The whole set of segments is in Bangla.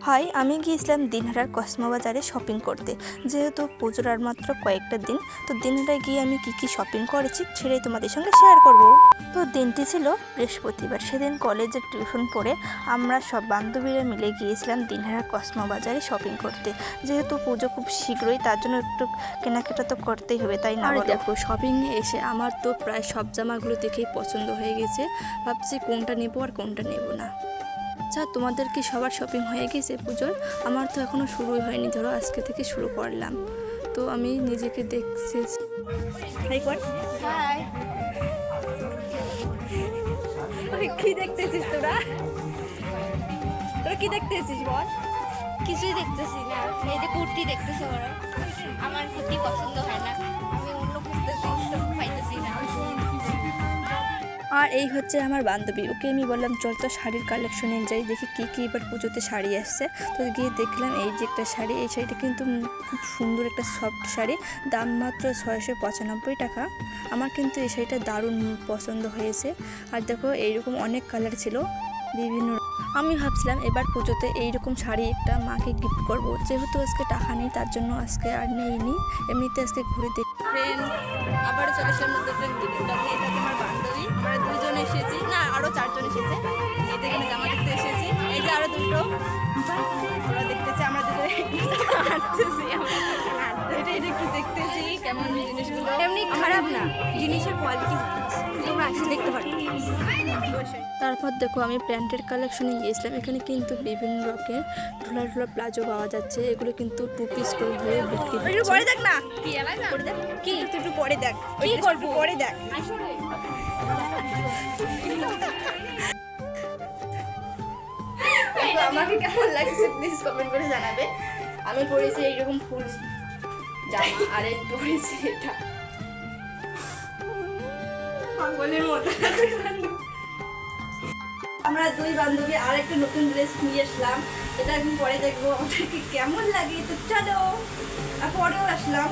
হাই, আমি গিয়েছিলাম দিনহাটার কসমো বাজারে শপিং করতে। যেহেতু পুজোর আর মাত্র কয়েকটা দিন, তো দিনহাটায় গিয়ে আমি কি শপিং করেছি সেটাই তোমাদের সঙ্গে শেয়ার করব। তো দিনটি ছিল বৃহস্পতিবার। সেদিন কলেজের টিউশন পড়ে আমরা সব বান্ধবীরা মিলে গিয়েছিলাম দিনহাটার কসমো বাজারে শপিং করতে। যেহেতু পুজো খুব শীঘ্রই, তার জন্য একটু কেনাকাটা তো করতেই হবে, তাই না? আর দেখো, শপিংয়ে এসে আমার তো প্রায় সব জামাগুলো দেখেই পছন্দ হয়ে গেছে। ভাবছি কোনটা নেবো আর কোনটা নেবো না। আচ্ছা, তোমাদের কি সবার শপিং হয়ে গেছে পুজোর? আমার তো এখনও শুরুই হয়নি, ধরো আজকে থেকে শুরু করলাম। তো আমি নিজেকে দেখছি। কি দেখতেছিস তোরা? কি দেখতেছিস বল? কিছুই দেখতেছি না। এই যে কুর্তি দেখতেছে ওরা, আমার কুর্তি পছন্দ হয় না, আমি অন্য খুঁজতেছি, পাইতেছি না। আর এই হচ্ছে আমার বান্ধবী, ওকে আমি বললাম চল তো শাড়ির কালেকশনে যাই, দেখি কী এবার পুজোতে শাড়ি আসছে। তো গিয়ে দেখলাম এই যে একটা শাড়ি, এই শাড়িটা কিন্তু খুব সুন্দর একটা সফট শাড়ি, দাম মাত্র 695 টাকা। আমার কিন্তু এই শাড়িটা দারুণ পছন্দ হয়েছে। আর দেখো এইরকম অনেক কালার ছিল বিভিন্ন। আমি ভাবছিলাম এবার পুজোতে এইরকম শাড়ি একটা মাকে গিফট করব। যেহেতু আজকে টাকা নেই, তার জন্য আজকে আর নেইনি, এমনিতে আজকে ঘুরে দেখি। ফ্রেন্ড আবারও চলে আসলাম নতুন ব্লগে। এটা আমার বান্ধবী, আমরা দুজন এসেছি, না আরও 4 জন এসেছে। এই দেখে জামা দেখতে এসেছি, এই যে আরও দুটো ওরা দেখতেছে, আমরা দুজন হাঁটতেছি। এটা একটু দেখতেছি কেমন জিনিসগুলো। এমনি খারাপ না, জিনিসের কোয়ালিটি তোমরা আসলে দেখতে পারো। তারপর দেখো আমি প্যান্টের কালেকশনে গিয়েছিলাম। এখানে কিন্তু বিভিন্ন রকমের ঢোলা প্লাজো পাওয়া যাচ্ছে। এগুলো কিন্তু 2 পিস করে হয়ে বিক্রি হচ্ছে। একটু পরে দেখ না, কি একটু পরে দেখ, কি করব পরে দেখ। আমাকে কেমন লাগছে প্লিজ কমেন্ট করে জানাবে। আমি পরেছি এইরকম ফুল জামা, আর এই পরেছি এটা পাগলের মতো। আমরা দুই বান্ধবী আর একটা নতুন ড্রেস নিয়ে আসলাম, এটা এখন পরে দেখবো আমাদেরকে কেমন লাগে। তো চলো, আর পরেও আসলাম।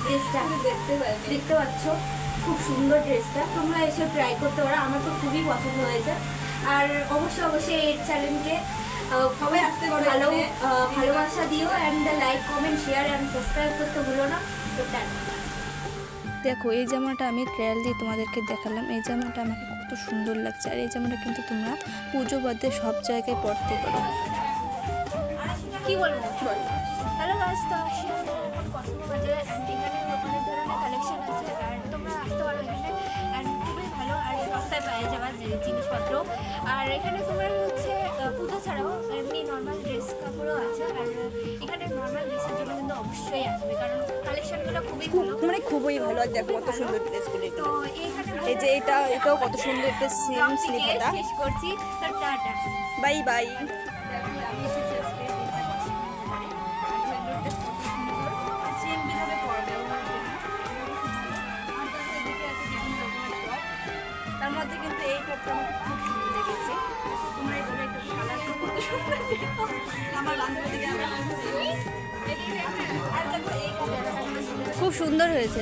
ড্রেসটা দেখতে পাচ্ছ, খুব সুন্দর ড্রেসটা, তোমরা এসে ট্রাই করতে পারো, আমার তো খুবই পছন্দ হয়েছে। আর অবশ্যই এই চ্যানেলকে সবাই আসতে ভালোবাসা দিও, and like comment share and subscribe করতে ভুলো না। তো দেখো এই জামাটা আমি ট্রায়াল দিয়ে তোমাদেরকে দেখালাম। এই জামাটা আমাকে কত সুন্দর লাগছে। আর এই জামাটা কিন্তু তোমরা পুজো বাদে সব জায়গায় পরতে পারো। কি বলবো, হ্যালো গাইস, তো কসমো বাজারে এখানে অনেক ধরনের কালেকশন আছে, আর তোমরা আসতে পারো এখানে, অ্যান্ড খুবই ভালো আর সস্তায় পাওয়া যাবে জিনিসপত্র। আর এখানে তোমার হচ্ছে পুজো ছাড়াও এমনি নর্মাল ড্রেস কাপড়ও আছে। আর এখানে নর্মাল ড্রেসের জন্য কিন্তু অবশ্যই আসবে, কারণ কালেকশনগুলো খুবই ভালো, মানে খুবই ভালো। আর দেখো কত সুন্দর ড্রেসগুলো। তো এখানে এই যে এটাও কত সুন্দর একটা স্লিপ এটা। শেষ করছি, তো টাটা, বাই বাই। তার মধ্যে কিন্তু এই টপটা আমাকে খুব সুন্দর লেগেছে। তোমরা এই বলে একটা কালারটা কত সুন্দর, আমার বান্ধবী থেকে আমরা খুব সুন্দর হয়েছে।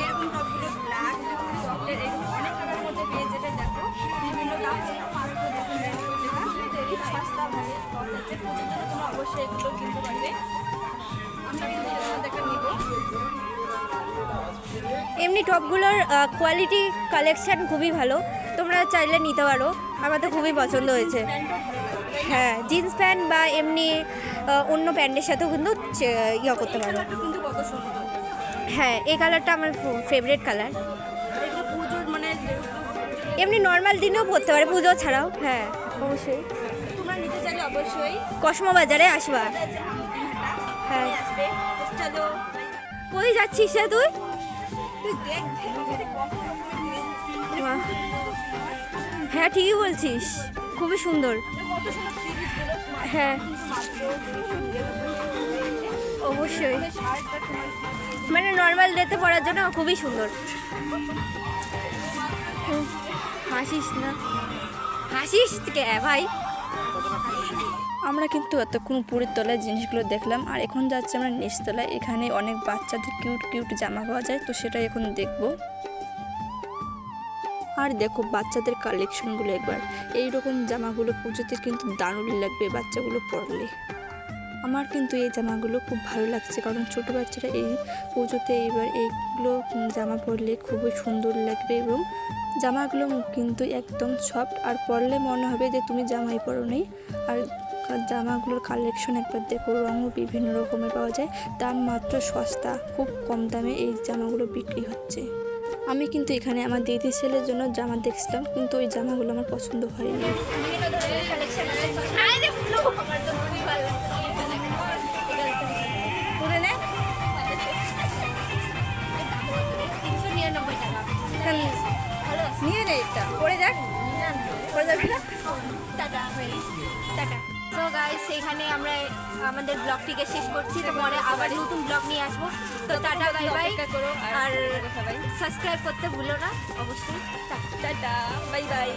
এরকম টপগুলো ব্ল্যাক চকলেট এরকম অনেক কালার মধ্যে পেয়ে যাবে। দেখো বিভিন্ন দাম মাত্র খুব সস্তা ভাবে পাওয়া যাচ্ছে। পুজোর জন্য তোমরা অবশ্যই এগুলো কিনতে পারবে। আমরা কিন্তু তোমাদেরকে নিব। এমনি টপগুলোর কোয়ালিটি কালেকশান খুবই ভালো, তোমরা চাইলে নিতে পারো, আমার তো খুবই পছন্দ হয়েছে। হ্যাঁ, জিন্স প্যান্ট বা এমনি অন্য প্যান্টের সাথেও কিন্তু ইয়ে করতে পারো। কিন্তু কত সুন্দর। হ্যাঁ, এই কালারটা আমার ফেভারিট কালার। পুজোর মানে এমনি নর্মাল দিনেও পরতে পারে, পুজো ছাড়াও। হ্যাঁ অবশ্যই, তোমরা নিতে চাইলে অবশ্যই কসমো বাজারে আসবা। হ্যাঁ, চলো। কই যাচ্ছিস রে তুই? হ্যাঁ ঠিকই বলছিস, খুবই সুন্দর। হ্যাঁ অবশ্যই, মানে নর্মাল ডেতে পরার জন্য খুবই সুন্দর। হাসিস না, হাসিস কে ভাই? আমরা কিন্তু এতক্ষণ উপরের তলায় জিনিসগুলো দেখলাম, আর এখন যাচ্ছে আমরা নিচতলায়। এখানে অনেক বাচ্চাদের কিউট জামা পাওয়া যায়, তো সেটাই এখন দেখব। আর দেখো বাচ্চাদের কালেকশনগুলো একবার, এই রকম জামাগুলো পুজোতে কিন্তু দারুণ লাগবে বাচ্চাগুলো পরলে। আমার কিন্তু এই জামাগুলো খুব ভালো লাগছে, কারণ ছোটো বাচ্চারা এই পুজোতে এবার এইগুলো জামা পরলে খুবই সুন্দর লাগবে, এবং জামাগুলো কিন্তু একদম সফট, আর পরলে মনে হবে যে তুমি জামাই পরো নেই। আর জামাগুলোর কালেকশন একবার দেখো, রঙও বিভিন্ন রকমের পাওয়া যায়, দাম মাত্র সস্তা, খুব কম দামে এই জামাগুলো বিক্রি হচ্ছে। আমি কিন্তু এখানে আমার দিদি ছেলের জন্য জামা দেখছিলাম, কিন্তু ওই জামাগুলো আমার পছন্দ হয়নি। বিভিন্ন ধরনের কালেকশন আছে। আরে ফুলো আমার তো খুবই ভালো লাগছে। পরে নে, 399 টাকা। ভালো আছে। নিয়ে নে, এটা পরে যাক, পরে যাবি না? টাটা হয়ে গেছে। টাটা। তো গাইস এখানে আমরা আমাদের ব্লগটিকে শেষ করছি, তো পরে আবার নতুন ব্লগ নিয়ে আসবো। তো টাটা বাই বাই, আর সাবস্ক্রাইব করতে ভুলো না অবশ্যই। Tata tata, bye bye.